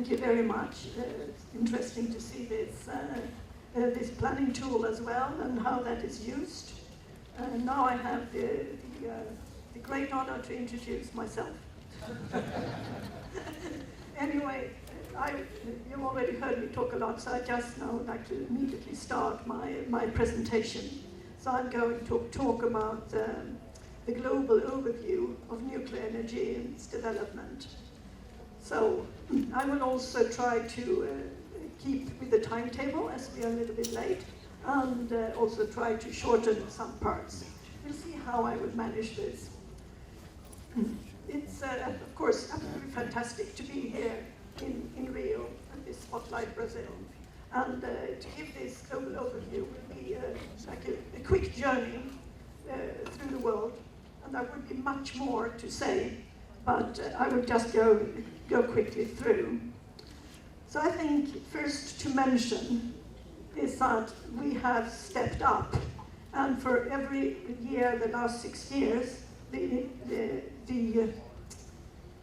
Thank you very much. It's interesting to see this planning tool as well and how that is used. Now I have the great honor to introduce myself. Anyway, you already heard me talk a lot, so I just now would like to immediately start my presentation. So I'm going to talk about the global overview of nuclear energy and its development. So I will also try to keep with the timetable as we are a little bit late, and also try to shorten some parts. We'll see how I would manage this. It's, of course, absolutely fantastic to be here in Rio at this Spotlight Brazil. And to give this global overview will be like a quick journey through the world. And there would be much more to say, but I will just go quickly through. So I think first to mention is that we have stepped up, and for every year, the last 6 years, the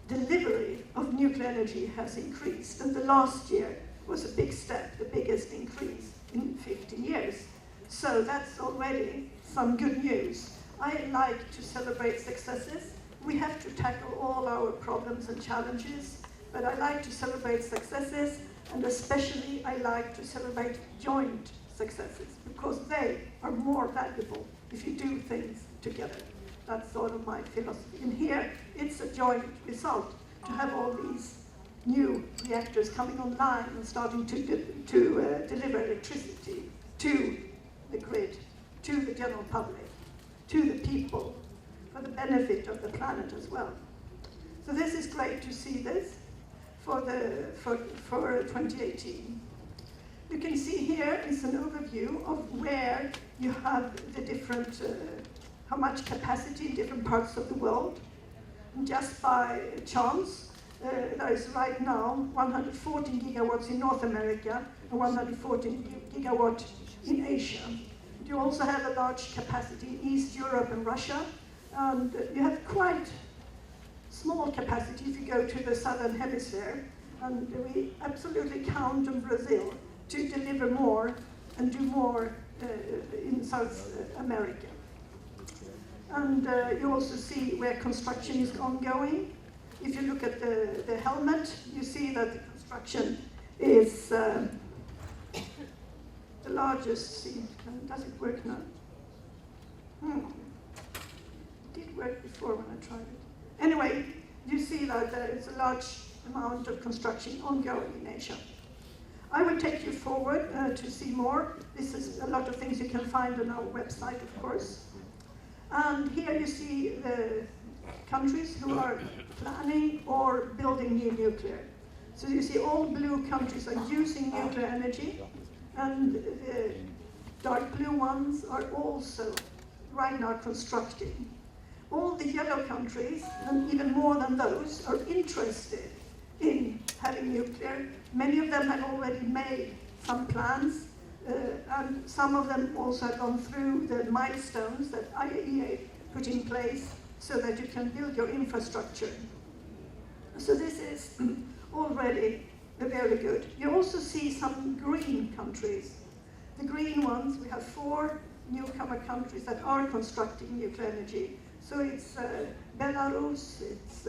delivery of nuclear energy has increased, and the last year was a big step, the biggest increase in 50 years. So that's already some good news. I like to celebrate successes. We have to tackle all our problems and challenges, but I like to celebrate successes, and especially I like to celebrate joint successes, because they are more valuable if you do things together. That's sort of my philosophy. And here, it's a joint result to have all these new reactors coming online and starting to deliver electricity to the grid, to the general public, to the people, for the benefit of the planet as well. So this is great to see this for 2018. You can see here is an overview of where you have the different, how much capacity in different parts of the world. And just by chance, there is right now 114 gigawatts in North America and 114 gigawatts in Asia. You also have a large capacity in East Europe and Russia, and you have quite small capacity if you go to the southern hemisphere, and we absolutely count on Brazil to deliver more and do more in South America. And you also see where construction is ongoing. If you look at the helmet, you see that the construction is the largest. See, does it work now? It did work before when I tried it. Anyway, you see that there is a large amount of construction ongoing in Asia. I will take you forward to see more. This is a lot of things you can find on our website, of course. And here you see the countries who are planning or building new nuclear. So you see all blue countries are using nuclear energy, and the dark blue ones are also right now constructing. All the yellow countries, and even more than those, are interested in having nuclear. Many of them have already made some plans, and some of them also have gone through the milestones that IAEA put in place so that you can build your infrastructure. So this is already very good. You also see some green countries. The green ones, we have 4 newcomer countries that are constructing nuclear energy. So it's Belarus, it's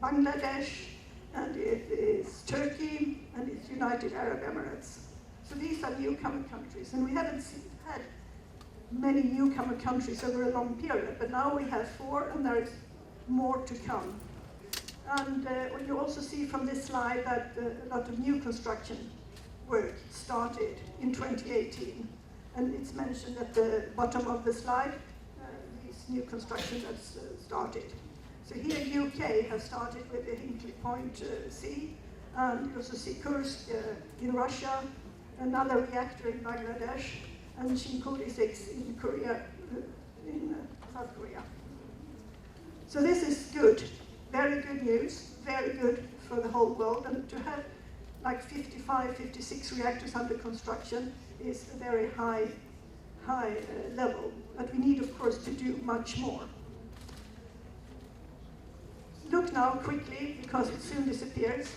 Bangladesh, and it is Turkey, and it's United Arab Emirates. So these are newcomer countries, and we haven't had many newcomer countries over a long period, but now we have 4, and there is more to come. And you also see from this slide that a lot of new construction work started in 2018, and it's mentioned at the bottom of the slide, these new construction that's started. So here UK has started with the Hinkley Point C, and you also see Kursk in Russia, another reactor in Bangladesh, and Shinkooli 6 in Korea, in South Korea. So this is good, very good news, very good for the whole world, and to have like 55, 56 reactors under construction is a very high level, but we need, of course, to do much more. Look now quickly, because it soon disappears.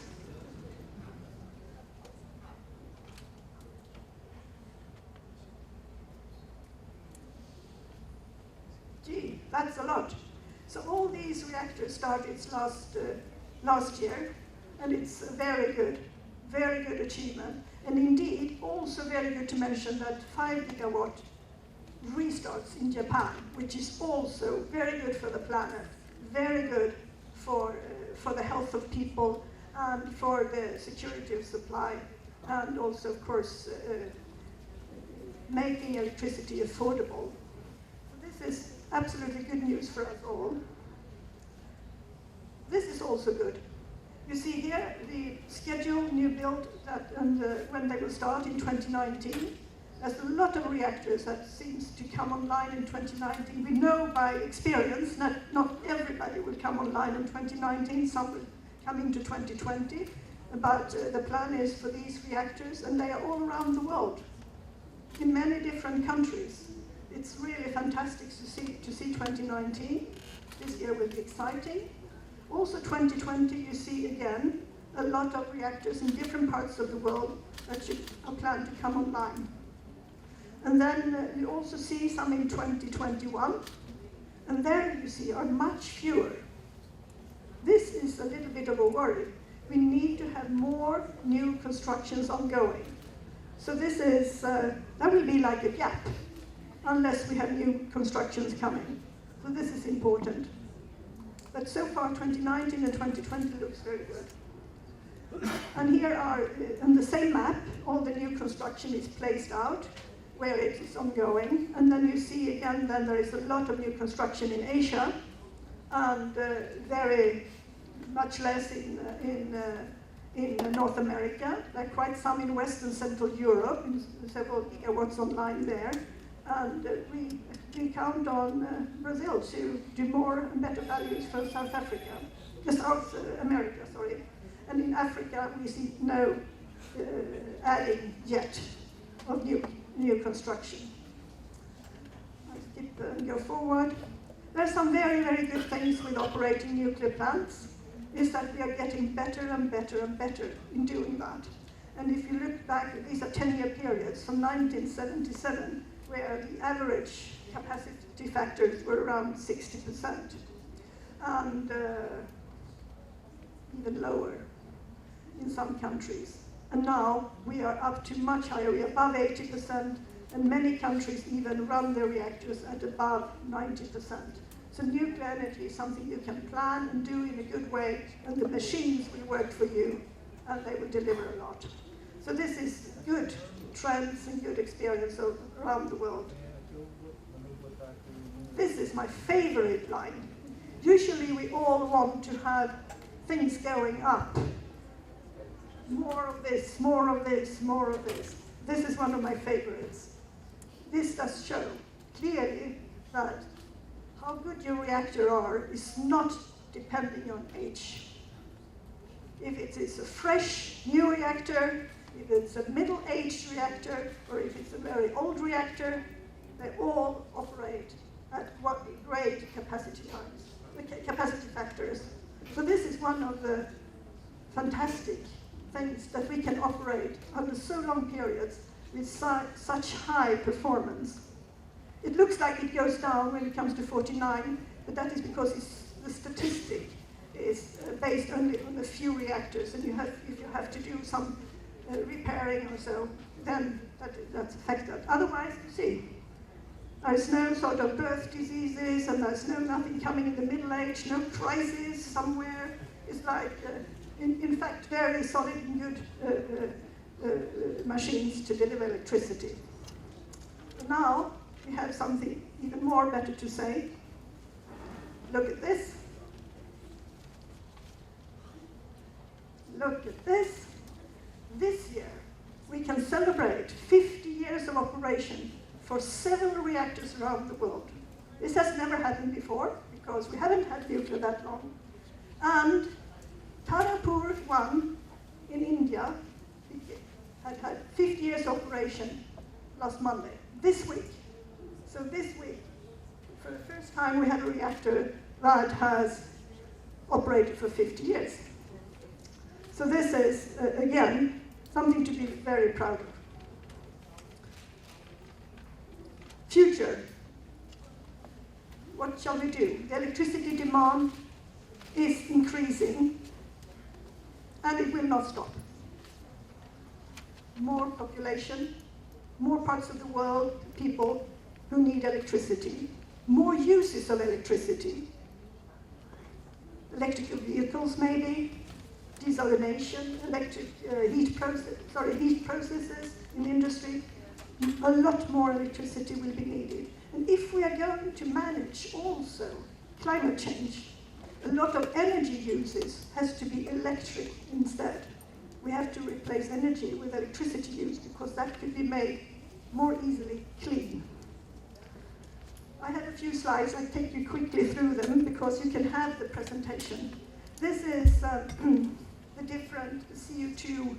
That's a lot. So all these reactors started last year, and it's a very good achievement. And indeed, also very good to mention that 5 gigawatt restarts in Japan, which is also very good for the planet, very good for the health of people and for the security of supply, and also, of course, making electricity affordable. So this is absolutely good news for us all. This is also good. You see here the scheduled new build that, and when they will start in 2019. There's a lot of reactors that seems to come online in 2019. We know by experience that not everybody will come online in 2019. Some will come into 2020. But the plan is for these reactors, and they are all around the world, in many different countries. It's really fantastic to see 2019. This year will be exciting. Also 2020, you see again a lot of reactors in different parts of the world that are planned to come online. And then you also see some in 2021, and there you see are much fewer. This is a little bit of a worry. We need to have more new constructions ongoing. So this is, that will be like a gap, unless we have new constructions coming. So this is important. But so far, 2019 and 2020 looks very good. And here are, on the same map, all the new construction is placed out, where it is ongoing. And then you see again, then there is a lot of new construction in Asia, and very much less in North America. There are quite some in West and Central Europe, several gigawatts online there. And we count on Brazil to do more and better values for South America, sorry. And in Africa, we see no adding yet of new construction. I'll skip and go forward. There are some very, very good things with operating nuclear plants, is that we are getting better and better and better in doing that. And if you look back, these are 10-year periods from 1977, where the average capacity factors were around 60%, and even lower in some countries. And now we are up to much higher, we are above 80%, and many countries even run their reactors at above 90%. So nuclear energy is something you can plan and do in a good way, and the machines will work for you, and they will deliver a lot. So this is good trends and good experience around the world. This is my favorite line. Usually we all want to have things going up. More of this, more of this, more of this. This is one of my favorites. This does show clearly that how good your reactor are is not depending on age. If it is a fresh, new reactor, if it's a middle-aged reactor, or if it's a very old reactor, they all operate at great capacity factors. So this is one of the fantastic things that we can operate under so long periods with such high performance. It looks like it goes down when it comes to 49, but that is because the statistic is based only on a few reactors, and if you have to do some repairing or so, then that's affected. Otherwise, you see, there's no sort of birth diseases, and there's nothing coming in the middle age, no crisis somewhere. It's like, in fact, very solid and good machines to deliver electricity. Now, we have something even more better to say. Look at this. Look at this. This year, we can celebrate 50 years of operation for several reactors around the world. This has never happened before, because we haven't had nuclear that long. And Tarapur 1 in India had 50 years operation last Monday, this week. So this week, for the first time, we have a reactor that has operated for 50 years. So this is, again, something to be very proud of. what shall we do? The electricity demand is increasing, and it will not stop. More population, more parts of the world, people who need electricity, more uses of electricity, electrical vehicles maybe, desalination, heat processes in industry. A lot more electricity will be needed. And if we are going to manage also climate change, a lot of energy uses has to be electric instead. We have to replace energy with electricity use because that could be made more easily clean. I have a few slides. I take you quickly through them because you can have the presentation. This is the different CO2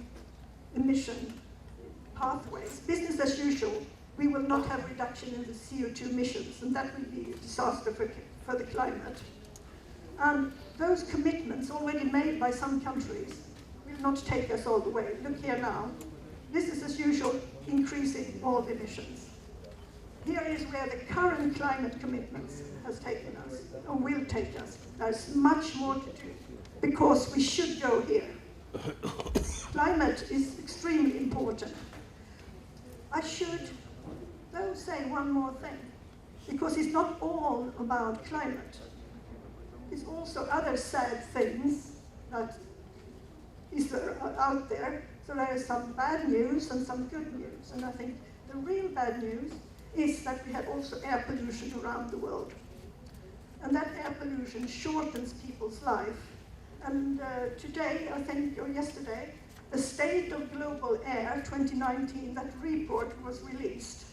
emission pathways. Business as usual, we will not have reduction in the CO2 emissions, and that will be a disaster for the climate. And those commitments already made by some countries will not take us all the way. Look here now. Business as usual, increasing all the emissions. Here is where the current climate commitments has taken us, or will take us. There's much more to do, because we should go here. Climate is extremely important. I should, though, say one more thing, because it's not all about climate. It's also other sad things that is out there. So there is some bad news and some good news. And I think the real bad news is that we have also air pollution around the world. And that air pollution shortens people's life. And today, I think, or yesterday, the State of Global Air 2019, that report was released.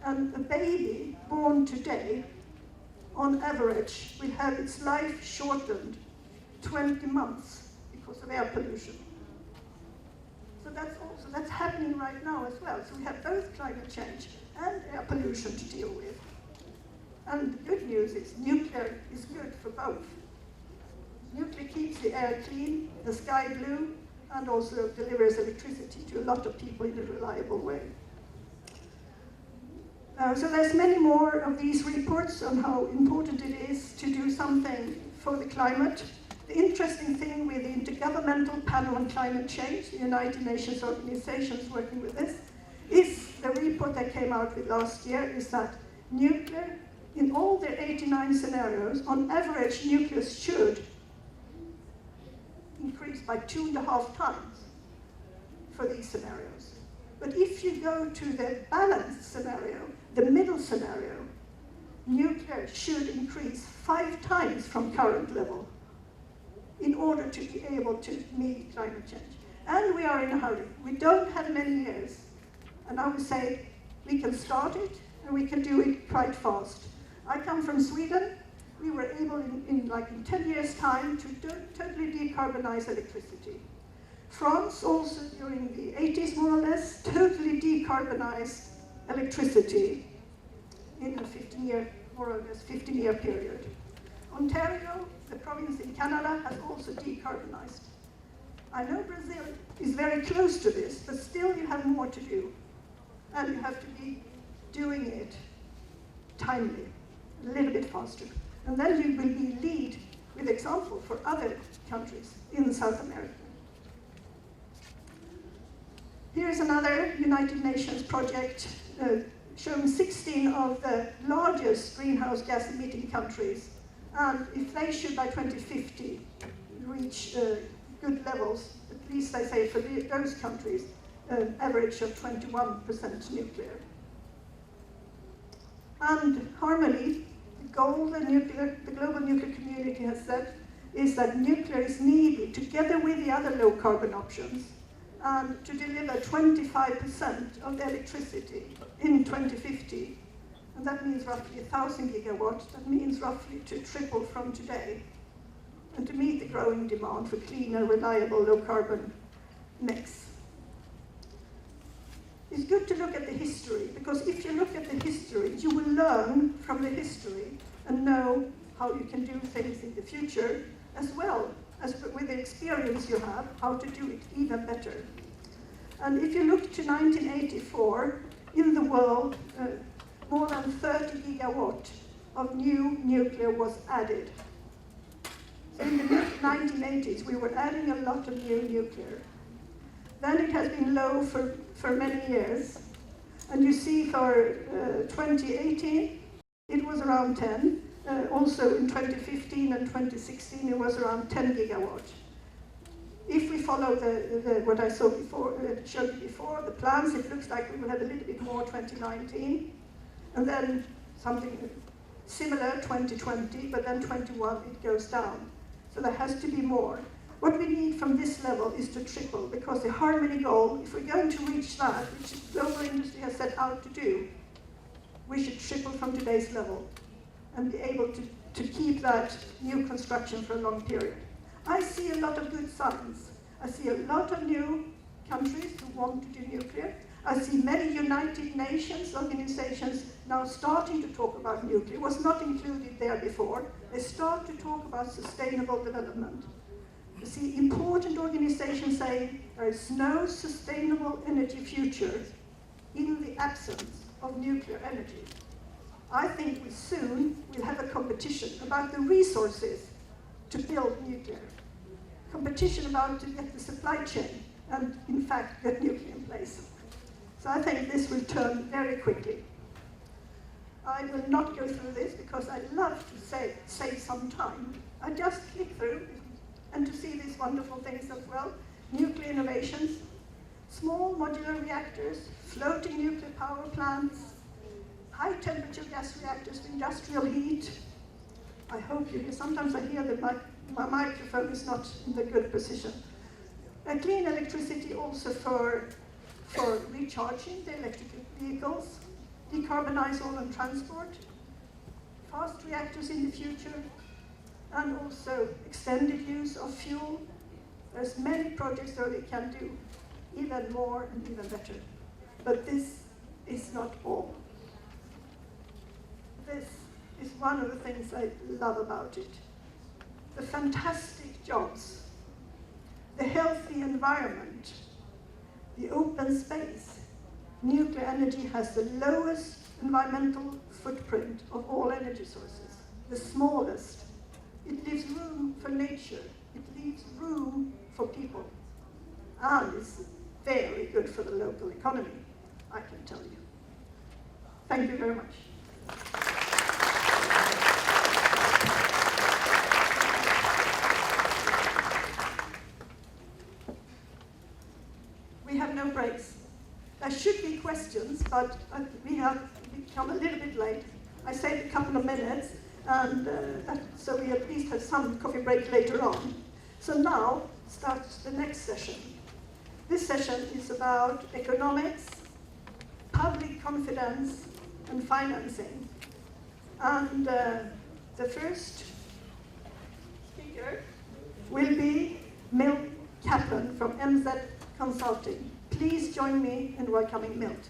And a baby born today, on average, will have its life shortened 20 months because of air pollution. So that's happening right now as well. So we have both climate change and air pollution to deal with. And the good news is nuclear is good for both. Nuclear keeps the air clean, the sky blue, and also delivers electricity to a lot of people in a reliable way. So there's many more of these reports on how important it is to do something for the climate. The interesting thing with the Intergovernmental Panel on Climate Change, the United Nations organizations working with this, is the report that came out with last year, is that nuclear, in all their 89 scenarios, on average, nuclear should increase by 2.5 times for these scenarios. But if you go to the balanced scenario, the middle scenario, nuclear should increase 5 times from current level in order to be able to meet climate change. And we are in a hurry. We don't have many years. And I would say we can start it and we can do it quite fast. I come from Sweden. We were able in 10 years' time to totally decarbonize electricity. France also during the 80s more or less totally decarbonized electricity in a 15-year, more or less 15-year period. Ontario, the province in Canada, has also decarbonized. I know Brazil is very close to this, but still you have more to do. And you have to be doing it timely, a little bit faster. And then you will be lead with example for other countries in South America. Here's another United Nations project showing 16 of the largest greenhouse gas emitting countries. And if they should by 2050 reach good levels, at least they say for those countries, an average of 21% nuclear. And harmony, the goal the global nuclear community has set is that nuclear is needed together with the other low carbon options and to deliver 25% of the electricity in 2050. And that means roughly 1,000 gigawatts. That means roughly to triple from today. And to meet the growing demand for clean and reliable low carbon mix. It's good to look at the history, because if you look at the history, you will learn from the history and know how you can do things in the future, as well as with the experience you have, how to do it even better. And if you look to 1984, in the world, more than 30 gigawatt of new nuclear was added. So in the mid-1980s, we were adding a lot of new nuclear. Then it has been low for many years. And you see for 2018, it was around 10. Also in 2015 and 2016, it was around 10 gigawatt. If we follow what I showed you before, the plans, it looks like we will have a little bit more 2019, and then something similar 2020, but then 21 it goes down. So there has to be more. What we need from this level is to triple, because the harmony goal, if we're going to reach that, which the global industry has set out to do, we should triple from today's level and be able to keep that new construction for a long period. I see a lot of good signs. I see a lot of new countries who want to do nuclear. I see many United Nations organizations now starting to talk about nuclear. It was not included there before. They start to talk about sustainable development. You see important organizations saying there is no sustainable energy future in the absence of nuclear energy. I think we soon will have a competition about the resources to build nuclear. Competition about to get the supply chain and, in fact, get nuclear in place. So I think this will turn very quickly. I will not go through this because I love to save some time. I just click through and to see these wonderful things as well. Nuclear innovations, small modular reactors, floating nuclear power plants, high temperature gas reactors for industrial heat. I hope you hear, sometimes I hear that my microphone is not in the good position. Clean electricity also for recharging the electric vehicles, decarbonize oil and transport, fast reactors in the future, and also extended use of fuel. There's many projects that we can do even more and even better. But this is not all. This is one of the things I love about it. The fantastic jobs, the healthy environment, the open space. Nuclear energy has the lowest environmental footprint of all energy sources, the smallest. It leaves room for nature, it leaves room for people, and it's very good for the local economy, I can tell you. Thank you very much. We have no breaks. There should be questions, but we have become a little bit late. I saved a couple of minutes, and so we at least have some coffee break later on. So now starts the next session. This session is about economics, public confidence, and financing. And the first speaker will be Milt Kaplan from MZ Consulting. Please join me in welcoming Milt.